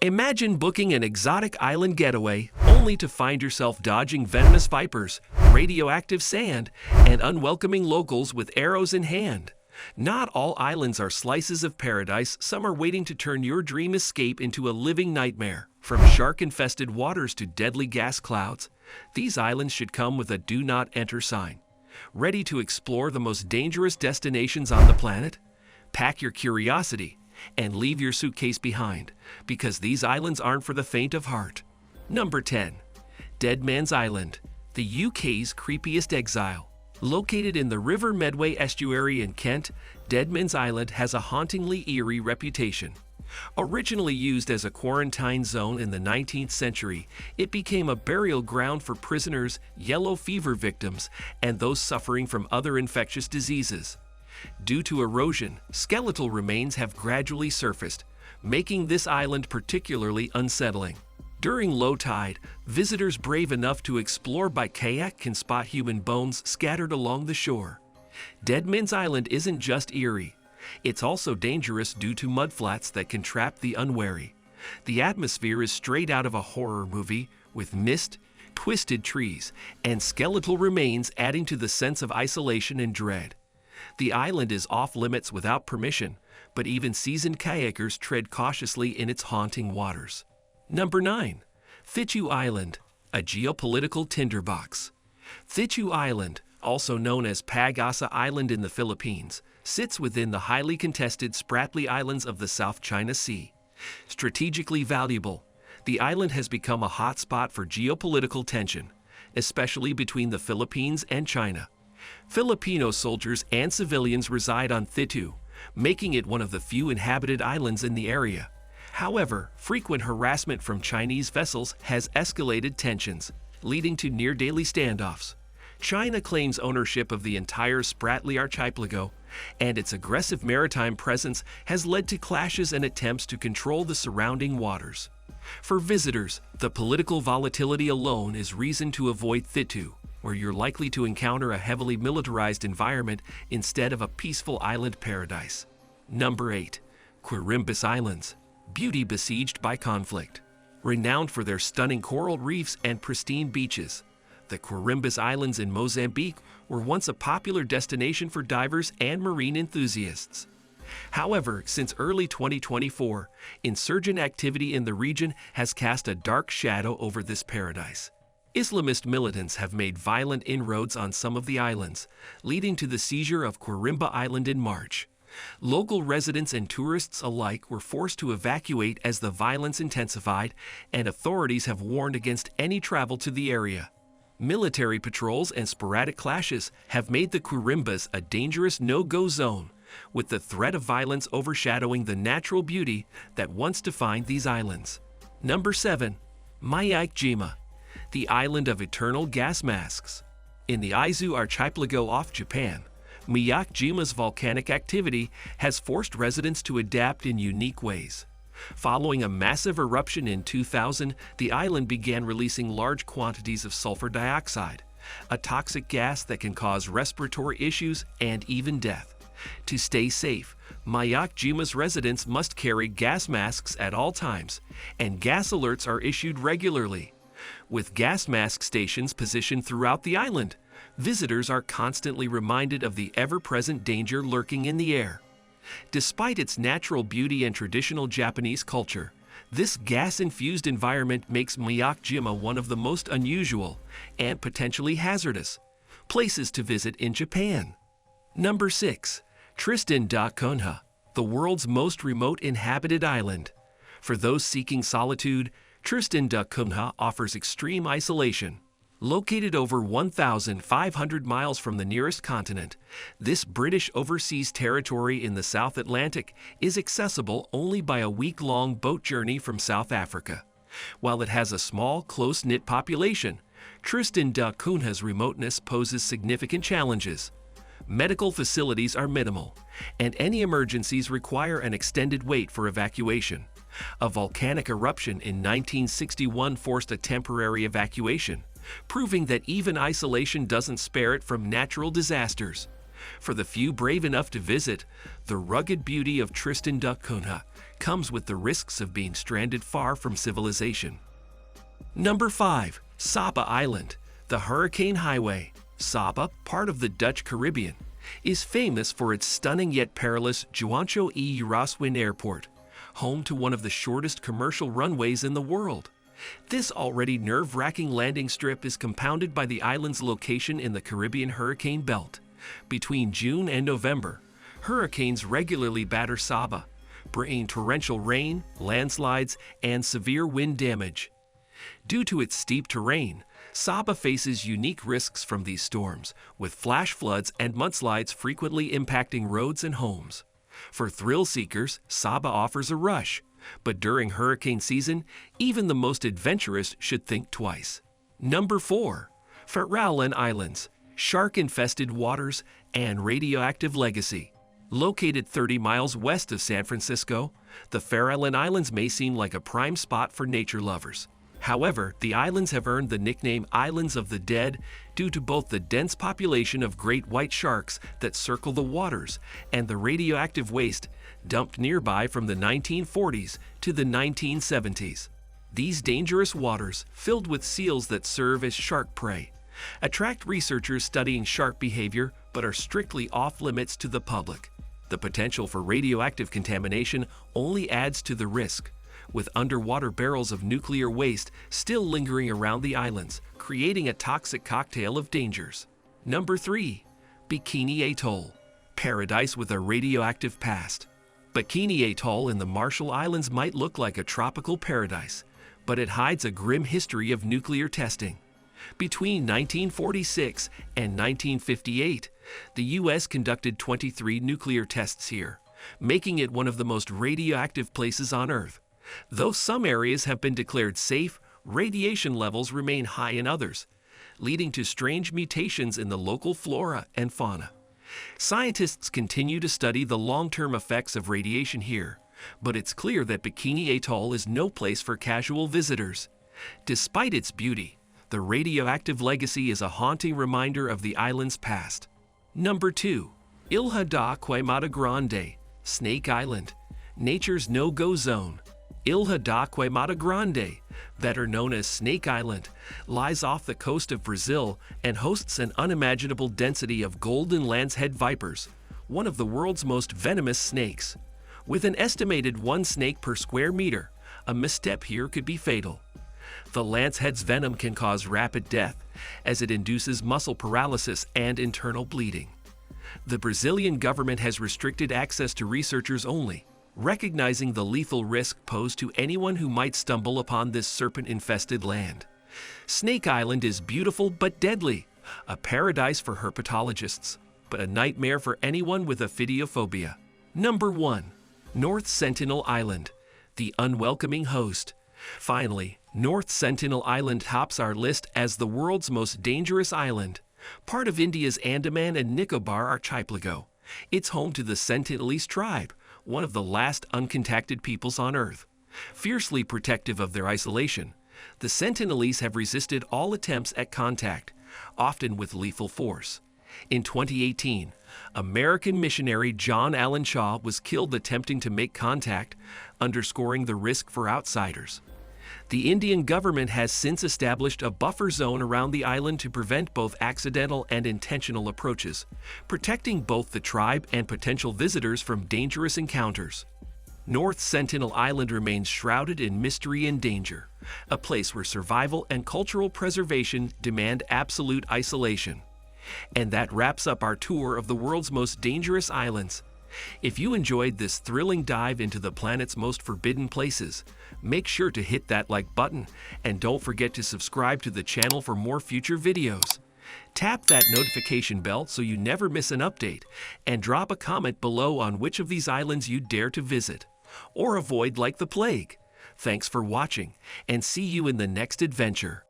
Imagine booking an exotic island getaway only to find yourself dodging venomous vipers, radioactive sand, and unwelcoming locals with arrows in hand. Not all islands are slices of paradise. Some are waiting to turn your dream escape into a living nightmare. From shark-infested waters to deadly gas clouds, these islands should come with a "Do Not Enter" sign. Ready to explore the most dangerous destinations on the planet? Pack your curiosity and leave your suitcase behind, because these islands aren't for the faint of heart. Number 10. Dead Man's Island, the UK's creepiest exile. Located in the River Medway estuary in Kent, Dead Man's Island has a hauntingly eerie reputation. Originally used as a quarantine zone in the 19th century, it became a burial ground for prisoners, yellow fever victims, and those suffering from other infectious diseases. Due to erosion, skeletal remains have gradually surfaced, making this island particularly unsettling. During low tide, visitors brave enough to explore by kayak can spot human bones scattered along the shore. Dead Man's Island isn't just eerie. It's also dangerous due to mudflats that can trap the unwary. The atmosphere is straight out of a horror movie, with mist, twisted trees, and skeletal remains adding to the sense of isolation and dread. The island is off-limits without permission, but even seasoned kayakers tread cautiously in its haunting waters. Number 9. Thitu Island, a geopolitical tinderbox. Thitu Island, also known as Pag-asa Island in the Philippines, sits within the highly contested Spratly Islands of the South China Sea. Strategically valuable, the island has become a hotspot for geopolitical tension, especially between the Philippines and China. Filipino soldiers and civilians reside on Thitu, making it one of the few inhabited islands in the area. However, frequent harassment from Chinese vessels has escalated tensions, leading to near-daily standoffs. China claims ownership of the entire Spratly archipelago, and its aggressive maritime presence has led to clashes and attempts to control the surrounding waters. For visitors, the political volatility alone is reason to avoid Thitu, where you're likely to encounter a heavily militarized environment instead of a peaceful island paradise. Number 8. Quirimbas Islands, beauty besieged by conflict. Renowned for their stunning coral reefs and pristine beaches, the Quirimbas Islands in Mozambique were once a popular destination for divers and marine enthusiasts. However, since early 2024, insurgent activity in the region has cast a dark shadow over this paradise. Islamist militants have made violent inroads on some of the islands, leading to the seizure of Quirimba Island in March. Local residents and tourists alike were forced to evacuate as the violence intensified, and authorities have warned against any travel to the area. Military patrols and sporadic clashes have made the Quirimbas a dangerous no-go zone, with the threat of violence overshadowing the natural beauty that once defined these islands. Number 7. Miyake-jima, the island of eternal gas masks. In the Izu archipelago off Japan, Miyake-jima's volcanic activity has forced residents to adapt in unique ways. Following a massive eruption in 2000, the island began releasing large quantities of sulfur dioxide, a toxic gas that can cause respiratory issues and even death. To stay safe, Miyake-jima's residents must carry gas masks at all times, and gas alerts are issued regularly. With gas mask stations positioned throughout the island, visitors are constantly reminded of the ever-present danger lurking in the air. Despite its natural beauty and traditional Japanese culture, this gas-infused environment makes Miyake-jima one of the most unusual and potentially hazardous places to visit in Japan. Number 6. Tristan da Cunha, the world's most remote inhabited island. For those seeking solitude, Tristan da Cunha offers extreme isolation. Located over 1,500 miles from the nearest continent, this British overseas territory in the South Atlantic is accessible only by a week-long boat journey from South Africa. While it has a small, close-knit population, Tristan da Cunha's remoteness poses significant challenges. Medical facilities are minimal, and any emergencies require an extended wait for evacuation. A volcanic eruption in 1961 forced a temporary evacuation, proving that even isolation doesn't spare it from natural disasters. For the few brave enough to visit, the rugged beauty of Tristan da Cunha comes with the risks of being stranded far from civilization. Number 5. Saba Island, the Hurricane Highway. Saba, part of the Dutch Caribbean, is famous for its stunning yet perilous Juancho e Uraswin Airport, home to one of the shortest commercial runways in the world. This already nerve-wracking landing strip is compounded by the island's location in the Caribbean hurricane belt. Between June and November, hurricanes regularly batter Saba, bringing torrential rain, landslides, and severe wind damage. Due to its steep terrain, Saba faces unique risks from these storms, with flash floods and mudslides frequently impacting roads and homes. For thrill seekers, Saba offers a rush, but during hurricane season, even the most adventurous should think twice. Number 4. Farallon Islands, shark-infested waters and radioactive legacy. Located 30 miles west of San Francisco, the Farallon Islands may seem like a prime spot for nature lovers. However, the islands have earned the nickname Islands of the Dead due to both the dense population of great white sharks that circle the waters and the radioactive waste dumped nearby from the 1940s to the 1970s. These dangerous waters, filled with seals that serve as shark prey, attract researchers studying shark behavior but are strictly off-limits to the public. The potential for radioactive contamination only adds to the risk, with underwater barrels of nuclear waste still lingering around the islands, creating a toxic cocktail of dangers. Number 3. Bikini Atoll, paradise with a radioactive past. Bikini Atoll in the Marshall Islands might look like a tropical paradise, but it hides a grim history of nuclear testing. Between 1946 and 1958, the U.S. conducted 23 nuclear tests here, making it one of the most radioactive places on Earth. Though some areas have been declared safe, radiation levels remain high in others, leading to strange mutations in the local flora and fauna. Scientists continue to study the long-term effects of radiation here, but it's clear that Bikini Atoll is no place for casual visitors. Despite its beauty, the radioactive legacy is a haunting reminder of the island's past. Number 2. Ilha da Queimada Grande, Snake Island, nature's no-go zone. Ilha da Queimada Grande, better known as Snake Island, lies off the coast of Brazil and hosts an unimaginable density of golden lancehead vipers, one of the world's most venomous snakes. With an estimated 1 snake per square meter, a misstep here could be fatal. The lancehead's venom can cause rapid death, as it induces muscle paralysis and internal bleeding. The Brazilian government has restricted access to researchers only, recognizing the lethal risk posed to anyone who might stumble upon this serpent-infested land. Snake Island is beautiful but deadly, a paradise for herpetologists, but a nightmare for anyone with ophidiophobia. Number 1. North Sentinel Island, the unwelcoming host. Finally, North Sentinel Island tops our list as the world's most dangerous island. Part of India's Andaman and Nicobar archipelago, it's home to the Sentinelese tribe, one of the last uncontacted peoples on Earth. Fiercely protective of their isolation, the Sentinelese have resisted all attempts at contact, often with lethal force. In 2018, American missionary John Allen Shaw was killed attempting to make contact, underscoring the risk for outsiders. The Indian government has since established a buffer zone around the island to prevent both accidental and intentional approaches, protecting both the tribe and potential visitors from dangerous encounters. North Sentinel Island remains shrouded in mystery and danger, a place where survival and cultural preservation demand absolute isolation. And that wraps up our tour of the world's most dangerous islands. If you enjoyed this thrilling dive into the planet's most forbidden places, make sure to hit that like button and don't forget to subscribe to the channel for more future videos. Tap that notification bell so you never miss an update, and drop a comment below on which of these islands you dare to visit or avoid like the plague. Thanks for watching, and see you in the next adventure.